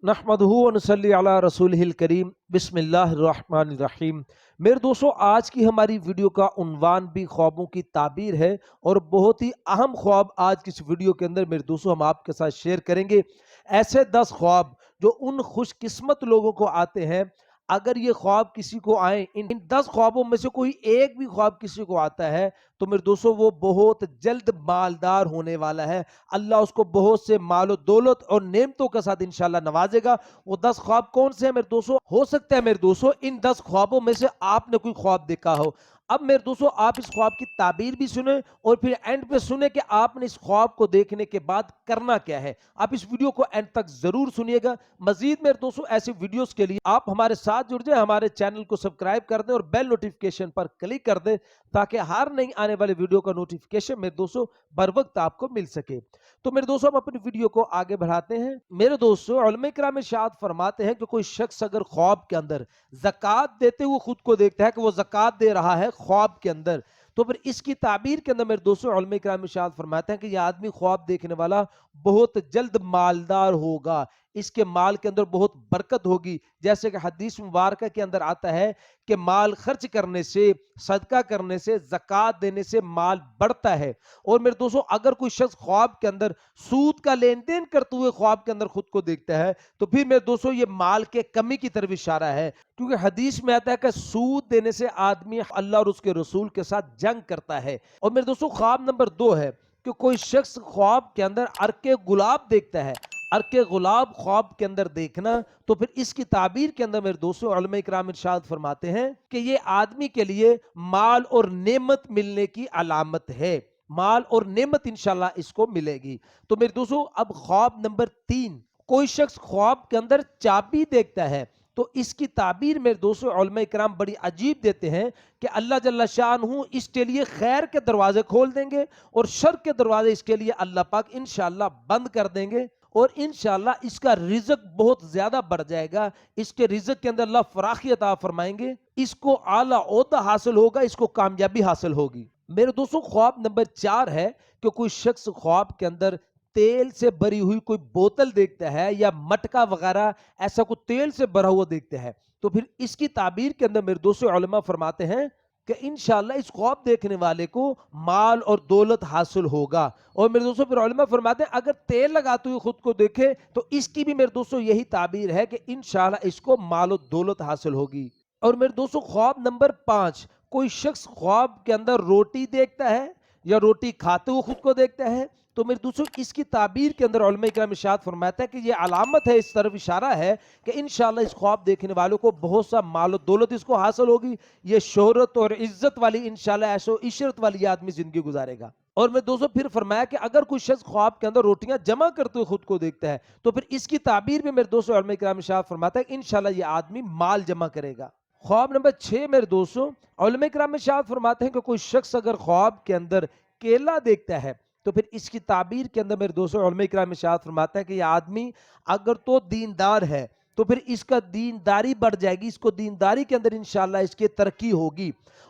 नहमदुहु व नसल्ली अला रसूलिहिल करीम बिस्मिल्लाहिर्रहमानिर्रहीम। मेरे दोस्तों, आज की हमारी वीडियो का उन्वान भी ख्वाबों की ताबीर है और बहुत ही अहम ख्वाब आज की इस वीडियो के अंदर मेरे दोस्तों हम आपके साथ शेयर करेंगे। ऐसे 10 ख्वाब जो उन खुशकिस्मत लोगों को आते हैं, अगर ये ख्वाब किसी को आए, इन 10 ख्वाबों में से कोई एक भी ख्वाब किसी को आता है तो मेरे दोस्तों वो बहुत जल्द मालदार होने वाला है। अल्लाह उसको बहुत से मालो दौलत और नेमतों के साथ इंशाल्लाह नवाजेगा। वो 10 ख्वाब कौन से हैं मेरे दोस्तों? हो सकता है मेरे दोस्तों इन 10 ख्वाबों में से आपने कोई ख्वाब देखा हो। अब मेरे दोस्तों, आप इस ख्वाब की ताबीर भी सुने और फिर एंड पे सुने कि आपने इस ख्वाब को देखने के बाद करना क्या है। आप इस वीडियो को एंड तक जरूर सुनिएगा। मजीद मेरे दोस्तों ऐसी वीडियोस के लिए आप हमारे साथ जुड़ जाए, हमारे चैनल को सब्सक्राइब कर दें और बेल नोटिफिकेशन पर क्लिक कर दें ताकि हर नई आने वाली वीडियो का नोटिफिकेशन मेरे दोस्तों बर वक्त आपको मिल सके। तो मेरे दोस्तों, हम अपनी वीडियो को आगे बढ़ाते हैं। मेरे दोस्तों, उलमा किराम इरशाद फरमाते हैं कि कोई शख्स अगर ख्वाब के अंदर ज़कात देते हुए खुद को देखता है कि वो ज़कात दे रहा है ख्वाब के अंदर, तो फिर इसकी ताबीर के अंदर मेरे दोस्तों उलमा किराम इरशाद फरमाते हैं कि यह आदमी ख्वाब देखने वाला बहुत जल्द मालदार होगा, इसके माल के अंदर बहुत बरकत होगी। जैसे कि हदीस मुबारक के अंदर आता है कि माल खर्च करने से, सदका करने से, ज़कात देने से माल बढ़ता है। और मेरे दोस्तों, अगर कोई शख्स ख्वाब के अंदर सूद का लेन देन करते हुए ख्वाब के अंदर खुद को देखता है तो फिर मेरे दोस्तों ये माल के कमी की तरफ इशारा है, क्योंकि हदीस में आता है कि सूद देने से आदमी अल्लाह और उसके रसूल के साथ जंग करता है। और मेरे दोस्तों, ख्वाब नंबर 2 है कि कोई शख्स ख्वाब के अंदर अर्के गुलाब देखता है। अर्के गुलाब ख्वाब के अंदर देखना, तो फिर इसकी ताबीर के अंदर मेरे दोस्तों उलमा इकराम इरशाद फरमाते हैं कि ये आदमी के लिए माल और नेमत मिलने की अलामत है। माल और नेमत इंशाल्लाह इसको मिलेगी। तो मेरे दोस्तों, अब ख्वाब नंबर 3, कोई शख्स ख्वाब के अंदर चाबी देखता है तो इसकी ताबीर मेरे दोस्तों उलमा इकराम बड़ी अजीब देते हैं कि अल्लाह जल्ला शानहू इसके लिए खैर के दरवाजे खोल देंगे और शर के दरवाजे इसके लिए अल्लाह पाक इंशाल्लाह बंद कर देंगे और इंशाल्लाह इसका रिज़्क बहुत ज्यादा बढ़ जाएगा। इसके रिज़्क के अंदर अल्लाह फराखी अता फरमाएंगे, इसको आला ओहदा हासिल होगा, इसको कामयाबी हासिल होगी। मेरे दोस्तों, ख्वाब नंबर 4 है कि कोई शख्स ख्वाब के अंदर तेल से भरी हुई कोई बोतल देखता है या मटका वगैरह ऐसा कोई तेल से भरा हुआ देखता है, तो फिर इसकी ताबीर के अंदर मेरे दोस्तों उलमा फरमाते हैं कि इंशाल्लाह इस ख्वाब देखने वाले को माल और दौलत हासिल होगा। और मेरे दोस्तों, फिर उलमा फरमाते हैं अगर तेल लगाते हुए खुद को देखे तो इसकी भी मेरे दोस्तों यही ताबीर है कि इंशाल्लाह इसको माल और दौलत हासिल होगी। और मेरे दोस्तों, ख्वाब नंबर 5, कोई शख्स ख्वाब के अंदर रोटी देखता है या रोटी खाते हुए खुद को देखता है, तो मेरे दोस्तों इसकी ताबीर के अंदर उलमा इकराम इरशाद फरमाता है कि ये अलामत है, इस तरफ इशारा है कि इंशाल्लाह इस ख्वाब देखने वालों को बहुत सा माल और दौलत इसको हासिल होगी। ये शोहरत और इज्जत वाली इंशाल्लाह ऐशो इशरत वाली आदमी जिंदगी गुजारेगा। और मैं दोस्तों फिर फरमाया कि अगर कोई शख्स ख्वाब के अंदर रोटियां जमा करते हुए खुद को देखता है तो फिर इसकी ताबीर में मेरे दोस्तों उलमा इकराम इरशाद फरमाता है कि इंशाल्लाह ये आदमी माल जमा करेगा। ख्वाब नंबर 6 मेरे दोस्तों, उलमा इकराम इरशाद फरमाते हैं कि कोई शख्स अगर ख्वाब के अंदर केला देखता है तो फिर इसकी ताबीर के अंदर मेरे दोस्तों उलमा इकराम इरशाद फरमाता है कि यह आदमी अगर तो दीनदार है तो फिर इसका दीनदारी बढ़ जाएगी, इसको दीनदारी के अंदर इंशाल्लाह इसकी तरक्की होगी।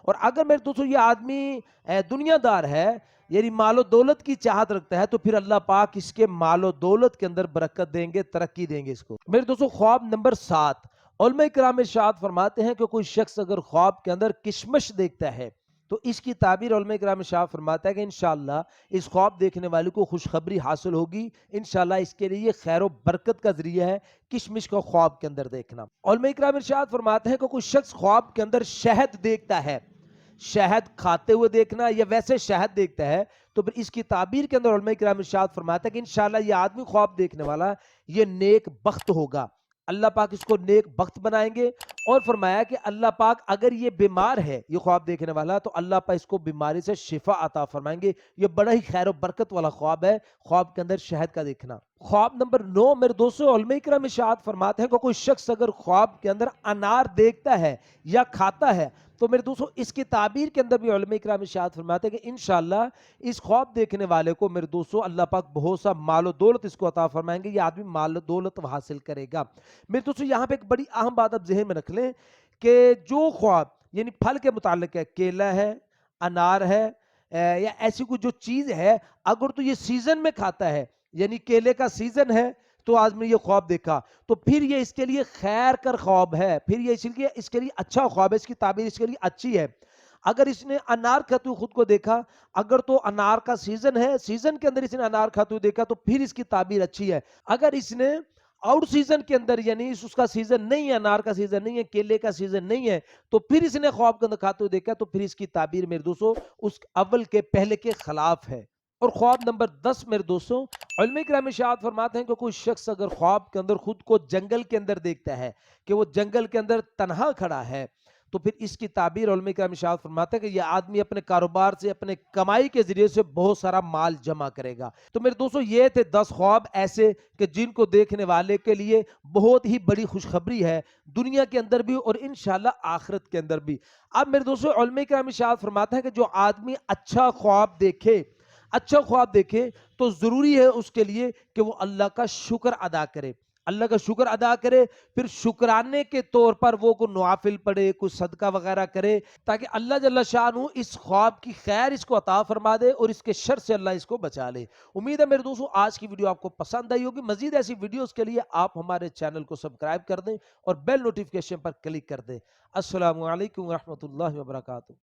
और अगर मेरे दोस्तों ये आदमी दुनियादार है यानी मालो दौलत की चाहत रखता है तो फिर अल्लाह पाक इसके मालो दौलत के अंदर बरकत देंगे, तरक्की देंगे इसको। मेरे दोस्तों, ख्वाब नंबर 7, उलमा इकराम इरशाद फरमाते हैं कि कोई शख्स अगर ख्वाब के अंदर किशमिश देखता है तो इसकी ताबीर उलमा इकराम इरशाद फरमाता है कि इंशाल्लाह इस ख्वाब देखने वाले को खुशखबरी हासिल होगी। इंशाल्लाह इसके लिए खैर बरकत का जरिया है किशमिश को ख्वाब के अंदर देखना। उलमा इकराम इरशाद फरमाते हैं कि कोई शख्स ख्वाब के अंदर शहद देखता है, शहद खाते हुए देखना या वैसे शहद देखता है, तो फिर इसकी ताबीर के अंदर उलमा इकराम इरशाद फरमाता है कि इंशाल्लाह ये आदमी ख्वाब देखने वाला ये नेक बख्त होगा, अल्लाह पाक इसको नेक बख्त बनाएंगे। और फरमाया कि अल्लाह पाक अगर ये बीमार है ये ख्वाब देखने वाला तो अल्लाह पाक इसको बीमारी से शिफा अता फरमाएंगे। ये बड़ा ही खैर बरकत वाला ख्वाब है, ख्वाब के अंदर शहद का देखना। ख्वाब नंबर 9 मेरे दोस्तों उलमा इकराम इरशाद फरमाते हैं कि कोई शख्स अगर ख्वाब के अंदर अनार देखता है या खाता है तो मेरे दोस्तों इसकी ताबीर के अंदर भी उलमा इकराम इरशाद फरमाते हैं कि इंशाल्लाह इस ख्वाब देखने वाले को मेरे दोस्तों अल्लाह पाक बहुत सा मालो दौलत इसको अता फरमाएंगे, ये आदमी मालो दौलत हासिल करेगा। मेरे दोस्तों, यहाँ पे एक बड़ी अहम बात आप ज़हन में रख लें कि जो ख्वाब यानी फल के मुतालिक है, केला है, अनार है या ऐसी कोई जो चीज़ है, अगर तो ये सीजन में खाता है यानी केले का सीजन है تو آدمی یہ خواب دیکھا تو پھر یہ اس کے لیے خیر کا خواب ہے، پھر یہ اس کے لیے اچھا خواب ہے، اس کی تعبیر اس کے لیے اچھی ہے۔ اگر اس نے انار کھاتے ہوئے خود کو دیکھا، اگر تو انار کا سیزن ہے، سیزن کے اندر اس نے انار کھاتے ہوئے دیکھا تو پھر اس کی تعبیر اچھی ہے۔ اگر اس نے آؤٹ سیزن کے اندر یعنی اس کا سیزن نہیں ہے، انار کا سیزن نہیں ہے، کیلے کا سیزن نہیں ہے، تو پھر اس نے خواب کے اندر کھاتے ہوئے دیکھا تو پھر اس کی تعبیر میرے دوستوں اس اول کے پہلے کے خلاف ہے۔ اور خواب نمبر 10 میرے دوستوں، علماء کرام ارشاد فرماتے ہیں کہ کوئی شخص اگر خواب کے اندر خود کو جنگل کے اندر دیکھتا ہے کہ وہ جنگل کے اندر تنہا کھڑا ہے، تو پھر اس کی تعبیر علماء کرام ارشاد فرماتے ہیں کہ یہ آدمی اپنے کاروبار سے اپنے کمائی کے ذریعے سے بہت سارا مال جمع کرے گا۔ تو میرے دوستو یہ تھے 10 خواب ایسے کہ جن کو دیکھنے والے کے لیے بہت ہی بڑی خوشخبری ہے، دنیا کے اندر بھی اور انشاءاللہ آخرت کے اندر بھی۔ اب میرے دوستو علماء کرام ارشاد فرماتے ہیں کہ جو آدمی اچھا خواب دیکھے تو ضروری ہے اس کے لیے کہ وہ اللہ کا شکر ادا کرے، اللہ کا شکر ادا کرے، پھر شکرانے کے طور پر وہ کوئی نوافل پڑھے، کوئی صدقہ وغیرہ کرے، تاکہ اللہ جل شانہ اس خواب کی خیر اس کو عطا فرما دے اور اس کے شر سے اللہ اس کو بچا لے۔ امید ہے میرے دوستو آج کی ویڈیو آپ کو پسند آئی ہوگی۔ مزید ایسی ویڈیوز کے لیے آپ ہمارے چینل کو سبسکرائب کر دیں اور بیل نوٹیفیکیشن پر کلک کر دیں۔ السلام علیکم ورحمۃ اللہ وبرکاتہ۔